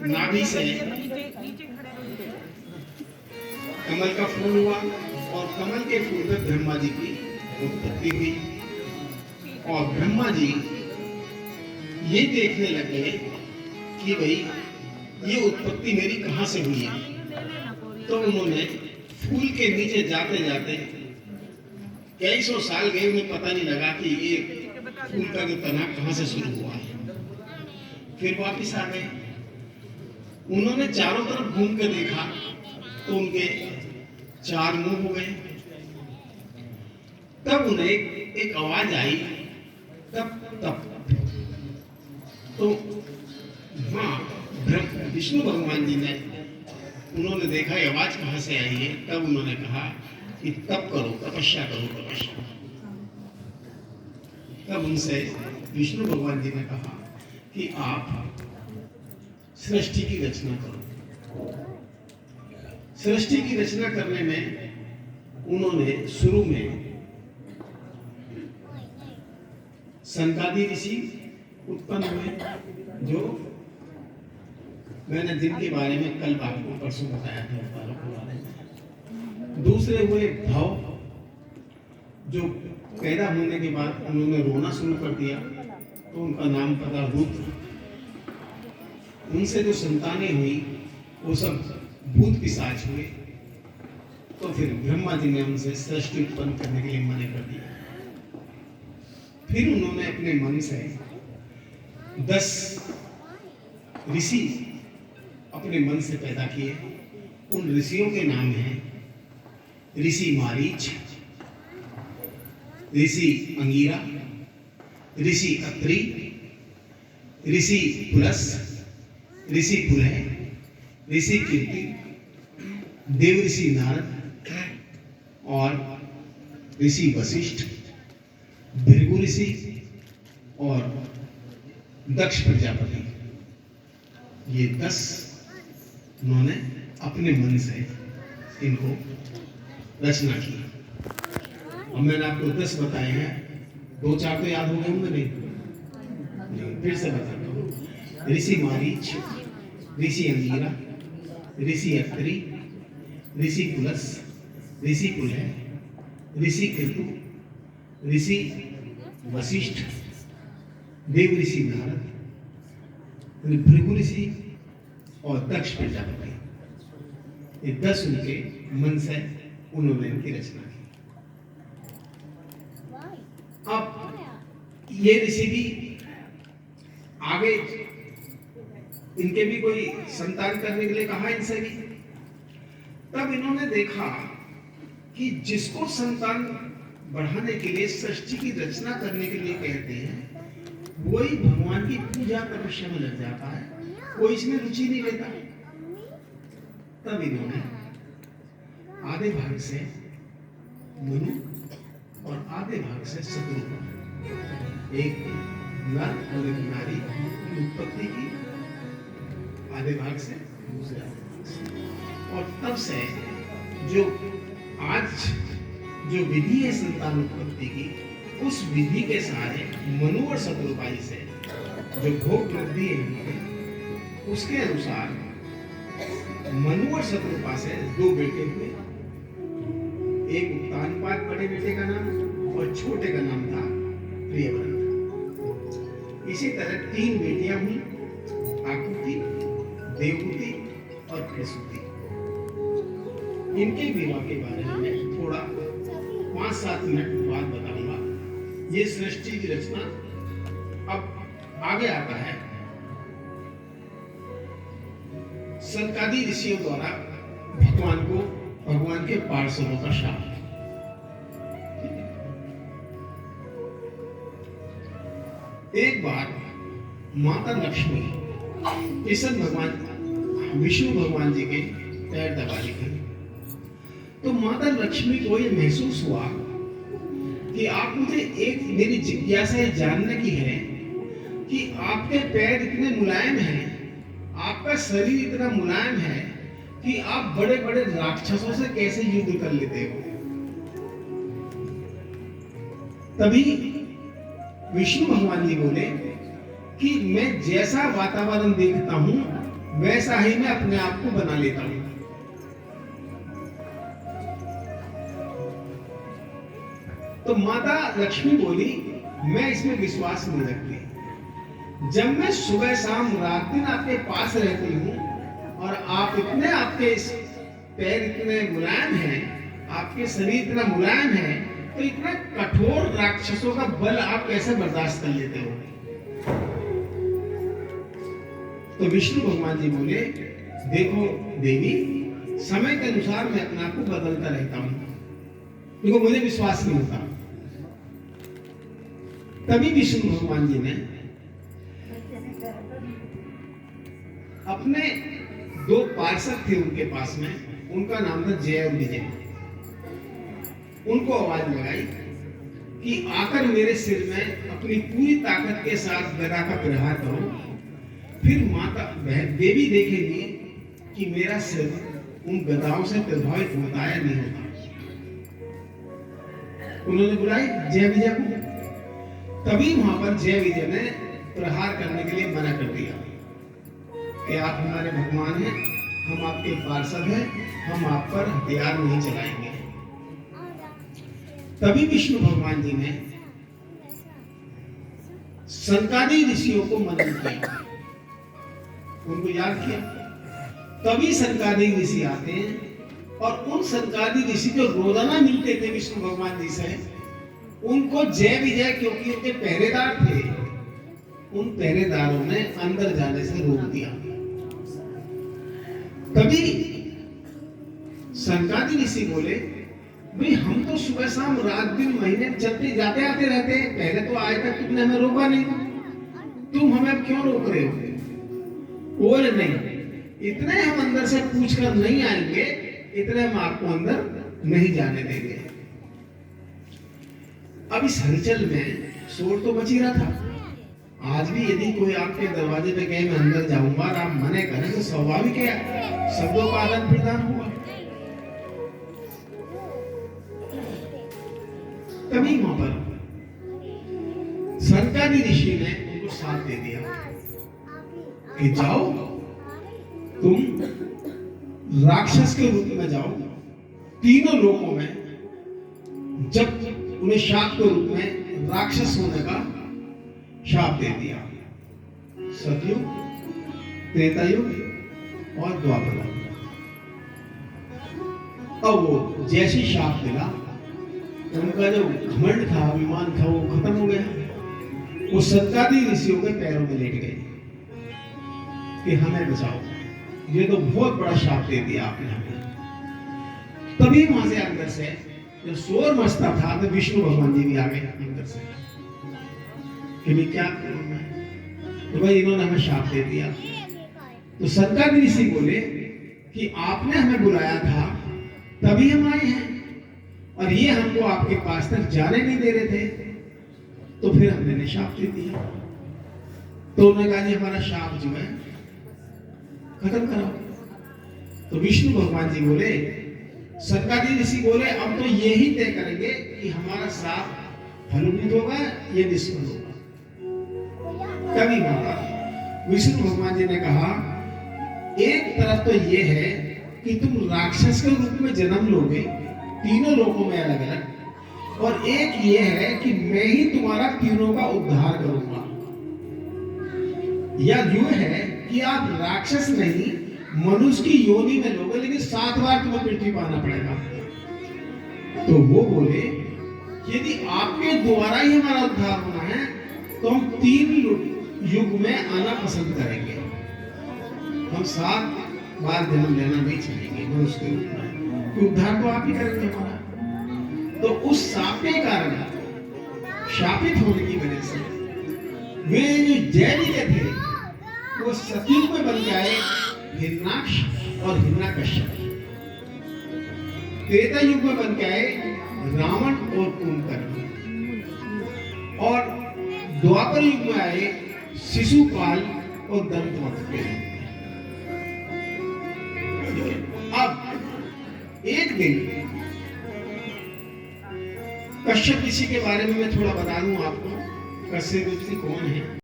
नाभि से कमल का फूल हुआ और कमल के फूल पे ब्रह्मा जी की उत्पत्ति हुई। और ब्रह्मा जी ये देखने लगे कि भाई ये उत्पत्ति मेरी कहां से हुई है। तो उन्होंने फूल के नीचे जाते जाते कई सौ साल गए, उन्हें पता नहीं लगा कि ये फूल का जो तना कहां से शुरू हुआ है। फिर वापिस आ गए, उन्होंने चारों तरफ घूम कर देखा तो उनके चार मुंह हो गए। तब उन्हें एक आवाज आई, तप तप। तो हाँ, विष्णु भगवान जी ने उन्होंने देखा ये आवाज कहां से आई है। तब उन्होंने कहा कि तप करो, तपस्या करो, तपस्या। तब उनसे विष्णु भगवान जी ने कहा कि आप सृष्टि की रचना करो। सृष्टि की रचना करने में उन्होंने शुरू में सनकादि ऋषि उत्पन्न हुए, जो मैंने जिनके बारे में कल आपको परसों बताया था। दूसरे हुए भव, जो पैदा होने के बाद उन्होंने रोना शुरू कर दिया तो उनका नाम पड़ा रुद्र। उनसे जो संतानें हुई वो सब भूत पिशाच हुए। तो फिर ब्रह्मा जी ने उनसे सृष्टि उत्पन्न करने के लिए मना कर दिया। फिर उन्होंने अपने मन से 10 ऋषि अपने मन से पैदा किए। उन ऋषियों के नाम हैं ऋषि मारीच, ऋषि अंगिरा, ऋषि अत्रि, ऋषि पुलस, ऋषि पुलह, ऋषि कीर्ति, देव ऋषि नारद और ऋषि वशिष्ठ, भृगु ऋषि और दक्ष प्रजापति। ये 10 उन्होंने अपने मन से इनको रचना की। और मैंने आपको 10 बताए हैं, 2-4 तो याद हो गए होंगे नहीं, फिर से बताता हूँ। ऋषि मारीच, ऋषि अंगिरा, ऋषि अत्रि, ऋषि पुलस, ऋषि पुलह, ऋषि कीर्तु, ऋषि वशिष्ठ, देव ऋषि नारद, भृगु ऋषि और दक्ष प्रजापति। ये 10 उनके मन से उन्होंने इनकी रचना की। अब ये ऋषि भी आगे, इनके भी कोई संतान करने के लिए कहा इनसे भी। तब इन्होंने देखा कि जिसको संतान बढ़ाने के लिए, सृष्टि की रचना करने के लिए कहते हैं, वही भगवान की पूजा तपस्या में लग जाता है, कोई इसमें रुचि नहीं लेता। तब इन्होंने आधे भाग से मनु और आधे भाग से शत्रुघ्न, एक नर और एक नारी की उत्पत्ति की, आधे भाग से दूसरे आधे भाग से। और तब से जो आज जो विधि है संतान उत्पत्ति की, उस विधि के सहारे मनु और शत्रुपाई से जो भोग वृद्धि है, उसके अनुसार मनु और शत्रुपा से 2 बेटे हुए। एक उत्तानपाद बड़े बेटे का नाम और छोटे का नाम था प्रियव्रत। इसी तरह 3 बेटियां हुई, आकृति, देवहूति और प्रसूति। इनके विवाह के बारे में थोड़ा 5-7 मिनट बाद बताऊंगा। ये सृष्टि की रचना अब आगे आता है। सनकादि ऋषियों द्वारा भगवान के पार्षदों का शाप। एक बार माता लक्ष्मी किशन भगवान, विष्णु भगवान जी के पैर दबा रही थी। तो माता लक्ष्मी को यह महसूस हुआ कि आप मुझे, एक मेरी जिज्ञासा जानने की है कि आपके पैर इतने मुलायम हैं, आपका शरीर इतना मुलायम है कि आप बड़े बड़े राक्षसों से कैसे युद्ध कर लेते हो। तभी विष्णु भगवान जी बोले कि मैं जैसा वातावरण देखता हूं वैसा ही मैं अपने आप को बना लेता हूं। तो माता लक्ष्मी बोली, मैं इसमें विश्वास नहीं रखती। जब मैं सुबह शाम रात दिन आपके पास रहती हूँ और आप इतने, आपके पैर इतने मुलायम हैं, आपके शरीर इतना मुलायम है, तो इतना कठोर राक्षसों का बल आप कैसे बर्दाश्त कर लेते हो? तो विष्णु भगवान जी बोले, देखो देवी, समय के अनुसार मैं अपने आप को बदलता रहता हूं, देखो मुझे विश्वास नहीं होता। तभी विष्णु भगवान जी ने अपने 2 पार्षद थे उनके पास में, उनका नाम था जय और विजय, उनको आवाज लगाई कि आकर मेरे सिर में अपनी पूरी ताकत के साथ गदा का प्रहार करो, फिर माता देवी देखेगी कि मेरा सिर उन गदाओं से प्रभावित होता है नहीं होता। उन्होंने बुलाई जय विजय को। तभी वहां पर जय विजय ने प्रहार करने के लिए मना कर दिया कि आप हमारे भगवान हैं, हम आपके पार्षद हैं, हम आप पर हथियार नहीं चलाएंगे। तभी विष्णु भगवान जी ने सनकादि ऋषियों को मनन किया, उनको याद किया। तभी सनकादि ऋषि आते हैं और उन सनकादि ऋषि जो रोजाना मिलते थे विष्णु भगवान जी से, उनको जय विजय, क्योंकि उनके पहरेदार थे, उन पहरेदारों ने अंदर जाने से रोक दिया। तभी सनकादि ऋषि बोले, भाई हम तो सुबह शाम रात दिन महीने चलते जाते आते रहते हैं, पहले तो आए तक तुमने हमें रोका नहीं, तुम हमें क्यों रोक रहे हो? बोले नहीं, इतने हम अंदर से पूछ कर नहीं आएंगे, इतने हम आपको अंदर नहीं जाने देंगे। अब इस हलचल में शोर तो मच ही रहा था। आज भी यदि कोई आपके दरवाजे पे कहे मैं अंदर जाऊंगा और आप मने करें, तो स्वाभाविक है शब्दों का आदान प्रदान होगा। तभी वहां पर सनकादि ऋषि ने उनको साथ दे दिया कि जाओ, तुम राक्षस के रूप में जाओ, तीनों लोकों में, जब उन्हें शाप के रूप में राक्षस होने का शाप दे दिया, सतयुग, त्रेतायुग और द्वापर युग। अब वो जैसी शाप मिला, उनका जो घमंड था, अभिमान था, वो खत्म हो गया। वो सनकादि ऋषियों के पैरों में लेट गए कि हमें बचाओ, ये तो बहुत बड़ा शाप दे दिया आपने हमें। तभी वहां से अंदर से जब शोर मचता था, तो विष्णु भगवान जी भी आ गए अंदर से कि मैं क्या करूं मैं, तो भाई इन्होंने हमें शाप दे दिया। तो सनकादि ऋषि बोले कि आपने हमें बुलाया था, तभी हम आए हैं, और ये हमको आपके पास तक जाने नहीं दे रहे थे, तो फिर हमने शाप दे दिया। तो उन्होंने कहा जी हमारा शाप जो है खत्म कराओ। तो विष्णु भगवान जी बोले, सनकादि ऋषि बोले, अब तो ये ही तय करेंगे कि हमारा श्राप फलीभूत होगा या निष्फल होगा। तभी माता विष्णु भगवान जी ने कहा, एक तरफ तो ये है कि तुम राक्षस के रूप में जन्म लोगे तीनों लोकों में अलग अलग, और एक ये है कि मैं ही तुम्हारा तीनों का उद्धार करूंगा। या यूं है कि आप राक्षस नहीं मनुष्य की योनि में लोगे, लेकिन 7 बार तुम्हें पृथ्वी पर आना पड़ेगा। तो वो बोले, यदि आपके द्वारा ही हमारा उद्धार होना है, तो हम 3 युग में आना पसंद करेंगे। हम 7 बार जन्म लेना नहीं चाहेंगे मनुष्य के रूप में, तो उद्धार तो आप ही करेंगे हमारा। तो उस शाप के कारण, शापित होने की वजह से वे जो जय विजय थे, वो सतयुग में बन गए हिरण्याक्ष और हिरण्यकश्यप। त्रेता युग में बन गए रावण और कुंभकर्ण, और द्वापर युग में आए शिशुपाल और दंतवक्र। अब एक दिन कश्यप ऋषि के बारे में मैं थोड़ा बता दूं आपको। कश्यप ऋषि कौन है?